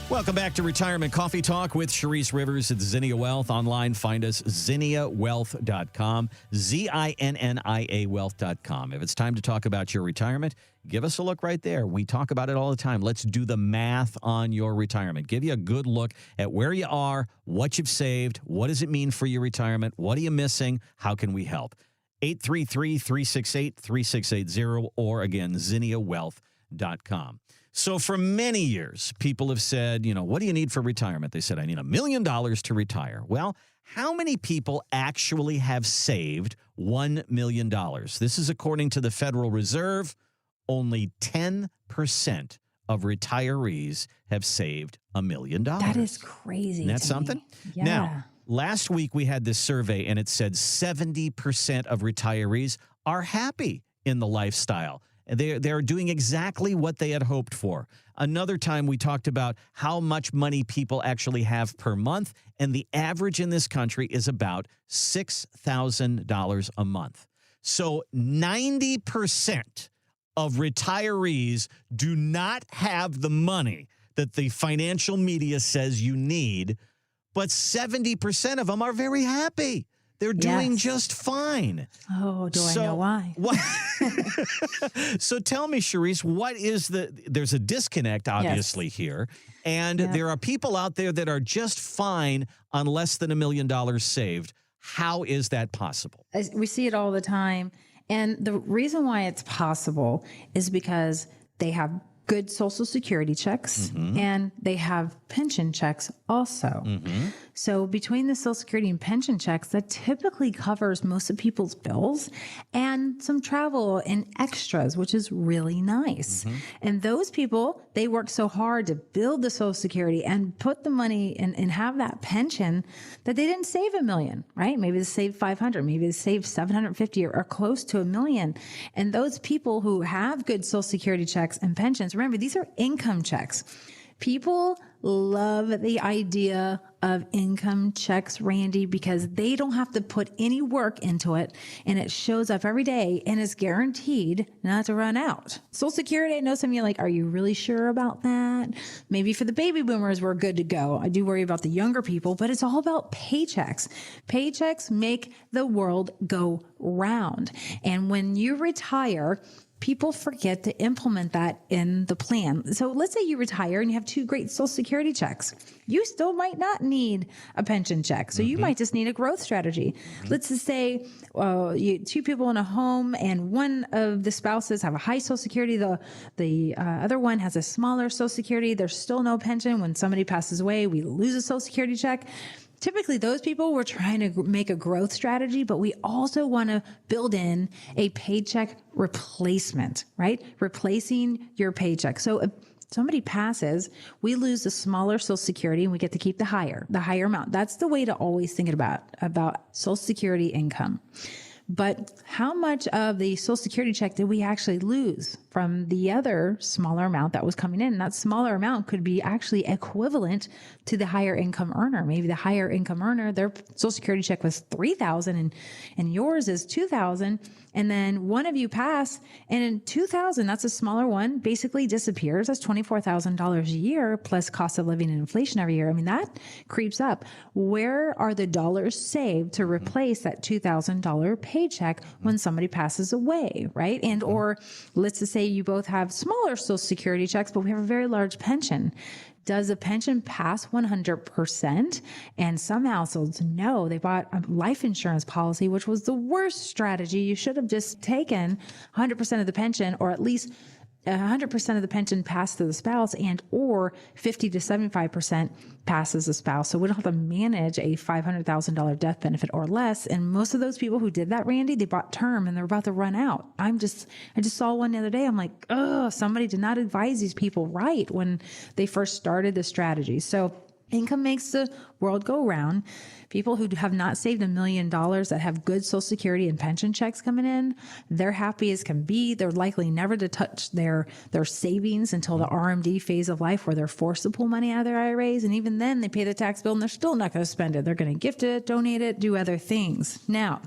Welcome back to Retirement Coffee Talk with Sharice Rivers at Zinnia Wealth. Online, find us, zinniawealth.com, ZINNIA wealth.com. If it's time to talk about your retirement, give us a look right there. We talk about it all the time. Let's do the math on your retirement. Give you a good look at where you are, what you've saved, what does it mean for your retirement, what are you missing, how can we help? 833-368-3680 or again, zinniawealth.com. So for many years, people have said, what do you need for retirement? They said, I need $1 million to retire. Well, how many people actually have saved $1 million? This is according to the Federal Reserve. Only 10% of retirees have saved $1 million. That is crazy. Isn't that something? Yeah. Now, last week we had this survey and it said 70% of retirees are happy in the lifestyle. They're doing exactly what they had hoped for. Another time we talked about how much money people actually have per month, and the average in this country is about $6,000 a month. So 90% of retirees do not have the money that the financial media says you need, but 70% of them are very happy. They're doing just fine. Oh, do I know why? So tell me, Sharice, there's a disconnect, obviously, here. And there are people out there that are just fine on less than $1 million saved. How is that possible? We see it all the time. And the reason why it's possible is because they have good Social Security checks and they have pension checks also. So between the Social Security and pension checks, that typically covers most of people's bills and some travel and extras, which is really nice. And those people, they work so hard to build the Social Security and put the money and have that pension that they didn't save $1 million, right? Maybe they saved 500, maybe they saved 750 or close to $1 million. And those people who have good Social Security checks and pensions, remember, these are income checks. People love the idea of income checks, Randy, because they don't have to put any work into it and it shows up every day and is guaranteed not to run out. Social Security, I know some of you are like, are you really sure about that? Maybe for the baby boomers, we're good to go. I do worry about the younger people, but it's all about paychecks. Paychecks make the world go round. And when you retire, people forget to implement that in the plan. So let's say you retire and you have 2 great Social Security checks. You still might not need a pension check. So you might just need a growth strategy. Let's just say 2 people in a home and one of the spouses have a high Social Security. The other one has a smaller Social Security. There's still no pension. When somebody passes away, we lose a Social Security check. Typically, those people, we're trying to make a growth strategy, but we also want to build in a paycheck replacement, right? Replacing your paycheck. So if somebody passes, we lose the smaller Social Security and we get to keep the higher amount. That's the way to always think about Social Security income. But how much of the Social Security check did we actually lose from the other smaller amount that was coming in? And that smaller amount could be actually equivalent to the higher income earner. Maybe the higher income earner, their Social Security check was $3,000 and yours is $2,000. And then one of you pass and in $2,000, that's a smaller one, basically disappears. That's $24,000 a year plus cost of living and inflation every year. I mean, that creeps up. Where are the dollars saved to replace that $2,000 paycheck when somebody passes away, right? And or let's just say you both have smaller Social Security checks, but we have a very large pension. Does a pension pass 100%? And some households, no, they bought a life insurance policy, which was the worst strategy. You should have just taken 100% of the pension, or at least 100% of the pension passed to the spouse, and or 50 to 75% passes the spouse. So we don't have to manage a $500,000 death benefit or less. And most of those people who did that, Randy, they bought term and they're about to run out. I just saw one the other day. I'm like, oh, somebody did not advise these people right when they first started the strategy. So income makes the world go round. People who have not saved $1 million that have good Social Security and pension checks coming in, they're happy as can be. They're likely never to touch their savings until the RMD phase of life where they're forced to pull money out of their IRAs. And even then they pay the tax bill and they're still not going to spend it. They're going to gift it, donate it, do other things. Now,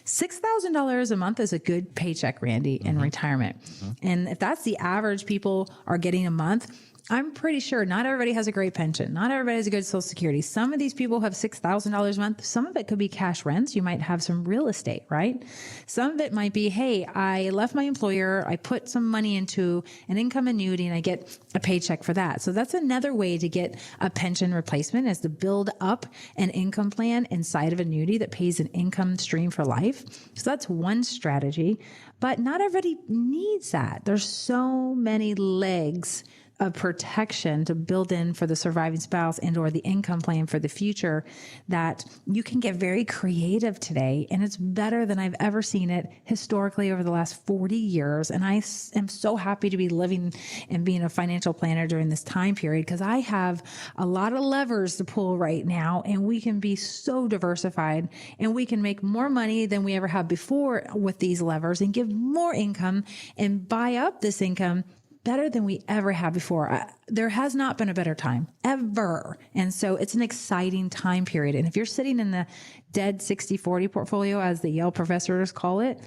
$6,000 a month is a good paycheck, Randy, in retirement. And if that's the average people are getting a month, I'm pretty sure not everybody has a great pension. Not everybody has a good Social Security. Some of these people have $6,000 a month. Some of it could be cash rents. You might have some real estate, right? Some of it might be, hey, I left my employer. I put some money into an income annuity and I get a paycheck for that. So that's another way to get a pension replacement, is to build up an income plan inside of an annuity that pays an income stream for life. So that's one strategy, but not everybody needs that. There's so many legs of protection to build in for the surviving spouse and or the income plan for the future that you can get very creative today. And it's better than I've ever seen it historically over the last 40 years. And I am so happy to be living and being a financial planner during this time period, because I have a lot of levers to pull right now, and we can be so diversified and we can make more money than we ever have before with these levers and give more income and buy up this income better than we ever have before. There has not been a better time ever. And so it's an exciting time period. And if you're sitting in the dead 60-40 portfolio, as the Yale professors call it,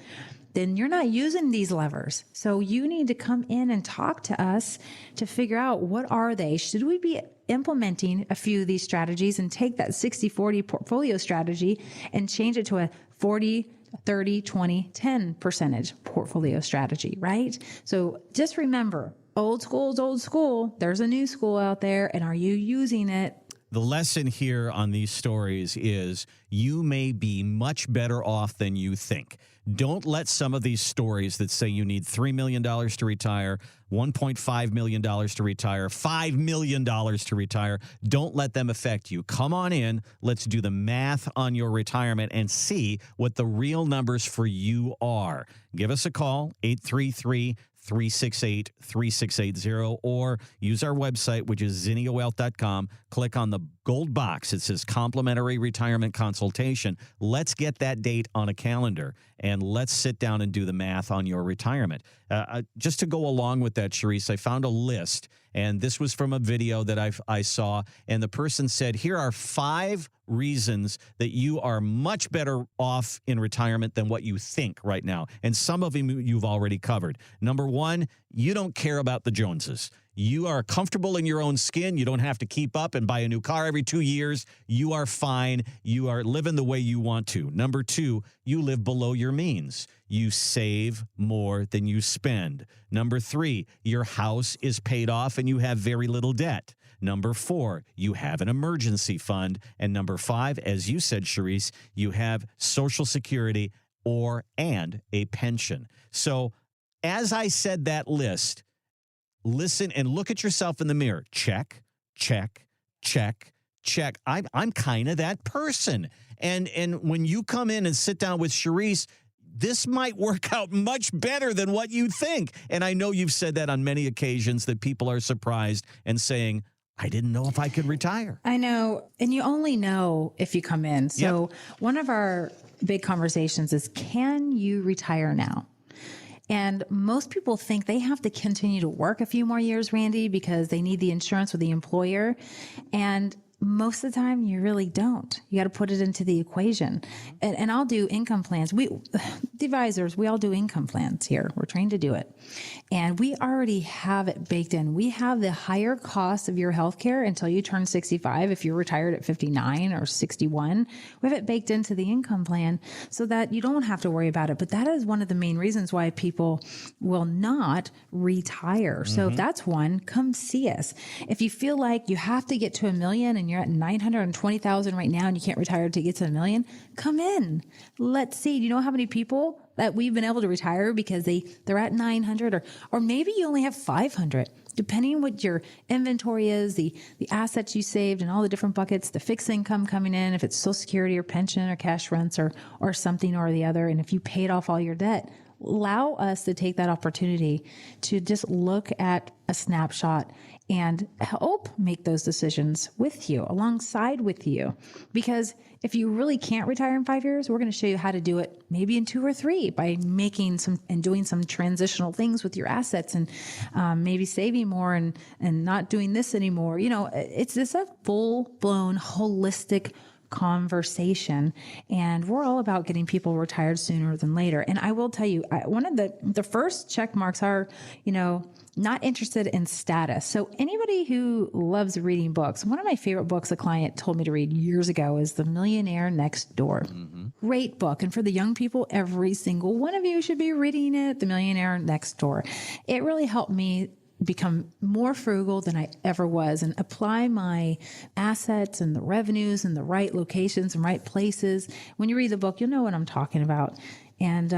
then you're not using these levers. So you need to come in and talk to us to figure out, what are they? Should we be implementing a few of these strategies and take that 60-40 portfolio strategy and change it to a 40, 30, 20, 10 percentage portfolio strategy, right? So just remember, old school is old school. There's a new school out there. And are you using it? The lesson here on these stories is you may be much better off than you think. Don't let some of these stories that say you need $3 million to retire, $1.5 million to retire, $5 million to retire, don't let them affect you. Come on in. Let's do the math on your retirement and see what the real numbers for you are. Give us a call, 833-368-3680, or use our website, which is zinniawealth.com. Click on the gold box. It says complimentary retirement consultation. Let's get that date on a calendar, and let's sit down and do the math on your retirement. Just to go along with that, Sharice, I found a list, and this was from a video that I saw, and the person said, here are 5 reasons that you are much better off in retirement than what you think right now. And some of them you've already covered. Number 1, you don't care about the Joneses. You are comfortable in your own skin. You don't have to keep up and buy a new car every 2 years. You are fine. You are living the way you want to. Number 2, you live below your means. You save more than you spend. Number 3, your house is paid off and you have very little debt. Number 4, you have an emergency fund. And number 5, as you said, Sharice, you have Social Security and a pension. So as I said that list, listen and look at yourself in the mirror. Check, check, check, check. I'm kind of that person. And when you come in and sit down with Sharice, this might work out much better than what you think. And I know you've said that on many occasions, that people are surprised and saying, I didn't know if I could retire. I know. And you only know if you come in. So One of our big conversations is, can you retire now? And most people think they have to continue to work a few more years, Randy, because they need the insurance with the employer. And most of the time, you really don't. You got to put it into the equation. And I'll do income plans. The advisors, we all do income plans here. We're trained to do it. And we already have it baked in. We have the higher cost of your healthcare until you turn 65. If you're retired at 59 or 61, we have it baked into the income plan so that you don't have to worry about it. But that is one of the main reasons why people will not retire. So if that's one, come see us. If you feel like you have to get to $1 million and you're at 920,000 right now and you can't retire to get to $1 million, come in. Let's see. Do you know how many people that we've been able to retire because they're at 900, or maybe you only have 500, depending on what your inventory is, the assets you saved and all the different buckets, the fixed income coming in, if it's Social Security or pension or cash rents or something or the other. And if you paid off all your debt, allow us to take that opportunity to just look at a snapshot and help make those decisions with you, alongside with you. Because if you really can't retire in 5 years, we're going to show you how to do it maybe in 2 or 3 by making some and doing some transitional things with your assets and maybe saving more and not doing this anymore. You know, it's a full-blown holistic conversation. And we're all about getting people retired sooner than later. And I will tell you, one of the first check marks are, not interested in status. So anybody who loves reading books, one of my favorite books a client told me to read years ago is The Millionaire Next Door. Great book. And for the young people, every single one of you should be reading it, The Millionaire Next Door. It really helped me become more frugal than I ever was and apply my assets and the revenues in the right locations and right places. When you read the book, you'll know what I'm talking about. And,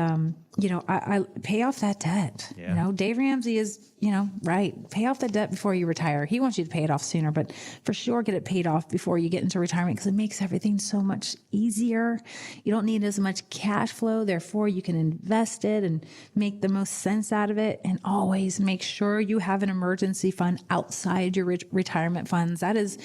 I pay off that debt. Yeah. Dave Ramsey is, right. Pay off the debt before you retire. He wants you to pay it off sooner, but for sure get it paid off before you get into retirement because it makes everything so much easier. You don't need as much cash flow. Therefore, you can invest it and make the most sense out of it. And always make sure you have an emergency fund outside your retirement funds. That is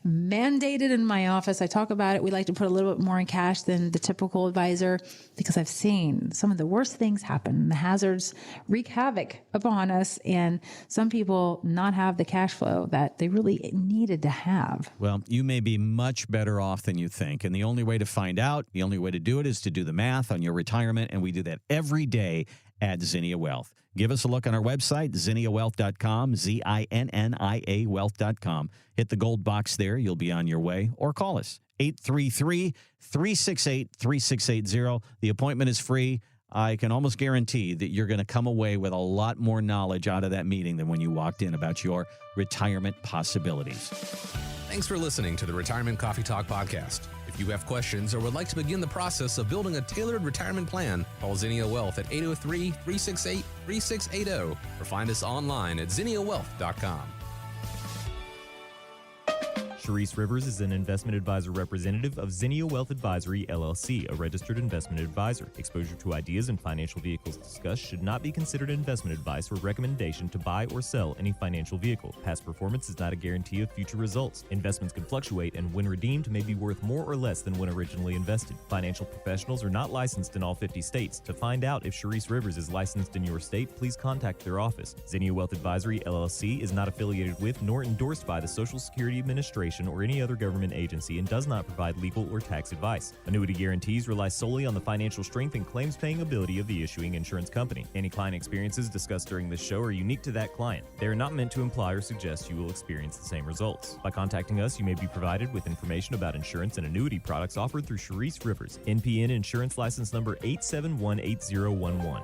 mandated in my office. I talk about it. We like to put a little bit more in cash than the typical advisor because I've seen some of the worst things happen. The hazards wreak havoc upon us, and some people not have the cash flow that they really needed to have. Well, you may be much better off than you think. And the only way to find out, the only way to do it is to do the math on your retirement. And we do that every day at Zinnia Wealth. Give us a look on our website, zinniawealth.com, ZINNIA wealth.com. Hit the gold box there. You'll be on your way. Or call us, 833-368-3680. The appointment is free. I can almost guarantee that you're going to come away with a lot more knowledge out of that meeting than when you walked in about your retirement possibilities. Thanks for listening to the Retirement Coffee Talk podcast. If you have questions or would like to begin the process of building a tailored retirement plan, call Zinnia Wealth at 803-368-3680 or find us online at zinniawealth.com. Sharice Rivers is an investment advisor representative of Zinnia Wealth Advisory, LLC, a registered investment advisor. Exposure to ideas and financial vehicles discussed should not be considered investment advice or recommendation to buy or sell any financial vehicle. Past performance is not a guarantee of future results. Investments can fluctuate and when redeemed may be worth more or less than when originally invested. Financial professionals are not licensed in all 50 states. To find out if Sharice Rivers is licensed in your state, please contact their office. Zinnia Wealth Advisory, LLC is not affiliated with nor endorsed by the Social Security Administration or any other government agency and does not provide legal or tax advice. Annuity guarantees rely solely on the financial strength and claims-paying ability of the issuing insurance company. Any client experiences discussed during this show are unique to that client. They are not meant to imply or suggest you will experience the same results. By contacting us, you may be provided with information about insurance and annuity products offered through Sharice Rivers, NPN Insurance License Number 8718011.